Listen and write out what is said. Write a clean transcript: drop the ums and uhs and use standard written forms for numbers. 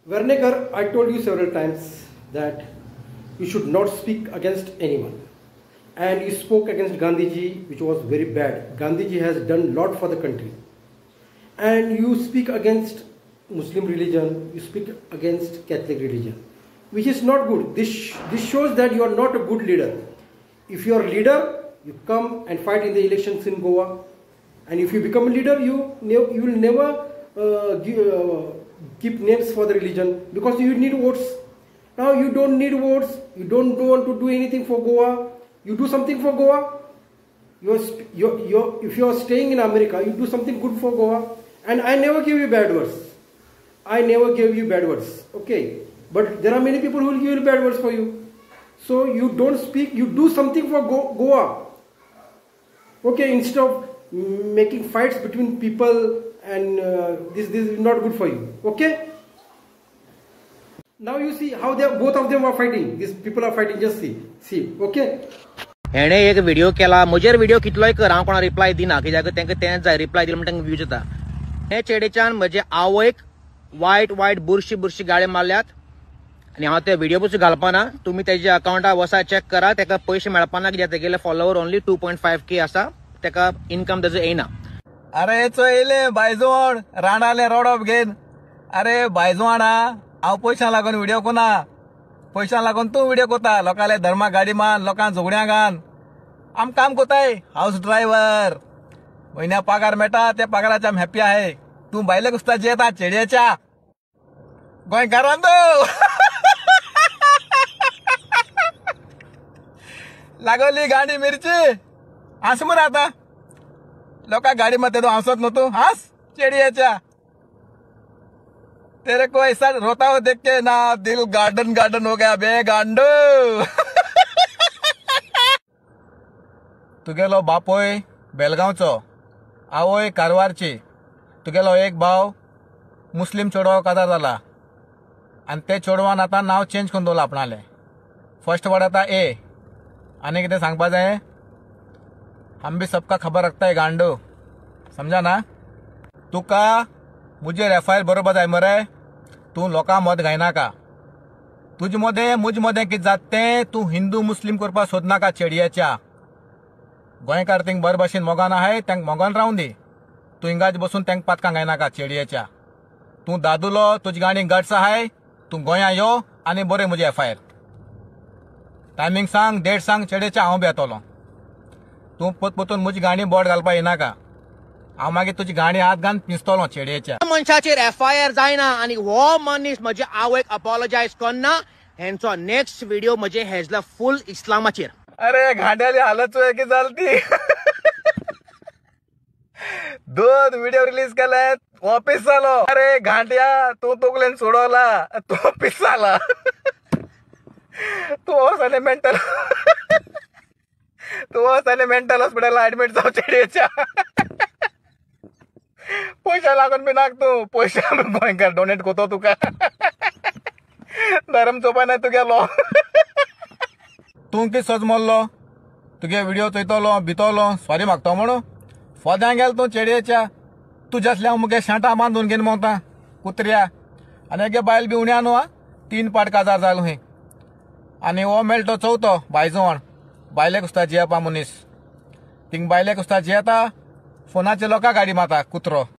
Werneker, I told you several times that you should not speak against anyone. And you spoke against Gandhiji, which was very bad. Gandhiji has done a lot for the country. And you speak against Muslim religion, you speak against Catholic religion, which is not good. This shows that you are not a good leader. If you are a leader, you come and fight in the elections in Goa. And if you become a leader, you will never keep names for the religion, because you need votes. Now you don't need votes, you don't want to do anything for Goa, you do something for Goa. If you are staying in America, you do something good for Goa. And I never give you bad words. I never gave you bad words, okay? But there are many people who will give you bad words for you. So you don't speak, you do something for Goa. Okay, instead of making fights between people, and this is not good for you, okay? Now you see how both of them are fighting. These people are fighting, just see, okay? हेणे एक video केला, म्हजेर video कितलोय कर, हांव कोणा reply दिना, कित्याक तेंका तेंच जाय, रिप्लाय दिलो म्हणटा व्ह्यूज येता. हे चेडीच्यान म्हजे आवयक वायट बुरशी गाळे मारल्यात, आनी हांव ते व्हिडिओ पसून घालपाना. तुम्ही तेज्या अकाउंटार वसा चेक करा, तेका पयशे मेळपाना, कित्याक तेगेले फॉलोवर ओन्ली 2.5K आसा, तेका इनकम तेजो येना. अरे चोयले बायजोण राणाले रोडप घेन. अरे बायजोणा, हांव पयशां लागून व्हिडिओ कोना, पयशां लागून तूं व्हिडिओ कोता, लोकांले धर्मा गाडी मान, लोकांक झगड्यां घान. आम काम कोताय हाऊस ड्रायव्हर, म्हयन्या पगार मेळटा, त्या पगाराचे आम हॅप्पी आहे. तूं बायले कुस्ताची येता चेडयाच्या गोंयकारांत लागली गाडी मिरची हांस मरे. आता लोका गाडी मत तू हांसत न्हू, हांस चेडयाच्या. तेरे को ऐसा रोता हुआ देख के ना दिल गार्डन हो गया बे गांडू. तुगेलो बापोय बेलगांवचो, आवय कारवारची. तुगेलो एक भाव मुस्लिम चेडो काजार जाला, आनी ते चेडवान आतां नांव चेंज करून दवरला आपणालें. फर्स्ट वर्ड आतां ए. आनी कितें सांगपा जाय, हम भी सबका खबर रखता है गांडू, समझा ना. तुका मुजेर FIR बरोबर जाय मरे. तू लोकां मत घायनाका. तुजे मदें मुजे मदें कितें जाता तें तूं हिंदू मुस्लिम करपा सोदनाका चेडयाच्या. गोंयकार थिंग बरे भाशेन मोगान आहाय, तेंक मोगान रावून दी. तूं हिंगाच बसून तेंक पातकां घायनाका चेडयाच्या. तूं दादुलो, तुजे गाणी गट्स आहाय, तूं गोंयां यो आनी बरें मुजे FIR. टायमींग सांग, डेट सांग, चेडयाच्या हांव बी येतलो. तूं पोतून म्हजी गाणी बोर्ड घालपा येनाका. हांव मागीर तुजी गाणी हात घालून पिंजतलो चेडयाच्या. मनशाचेर FIR जायना, आनी हो मनीस म्हजे आवयक अपॉलोजायज करना. हेंचो नेक्स्ट व्हिडिओ म्हजे हेजला फुल इस्लामाचेर. अरे घांड्याली हालत की जालती. 2 व्हिडिओ रिलीज केलेत, वापस जालो. अरे घांट्या, तू तोगलेन सोडवला, तू वापस जाला. तू वसाने मेंटल हॉस्पिटलला ऍडमिट जाऊ चेडयाच्या. पैसा लागून बी नाक तू, पैसा गोंयकार डोनेट करतो तुका. धर्म चोपा नाही तुगेलो. तू कितें सोज मोल्लो, तुगे व्हिडिओ चोयतलो भितलो, सॉरी मागतो म्हणून. फोद्यां गेल तूं चेडयाच्या. तुज्यातले हांव मुगे शांटा बांदून घेवन मोवता कुत्र्या. आनी हेगे बायल बी उण्या न्हू, 3 पाट काजार जालो हूंय. आनी हो मेळटो चवथो बायजोण, बायले कुस्ता जियेपा मनीस. थिंग बायले कुस्ता जियेता, फोनाचे लोकां गाडी मारता कुत्रो.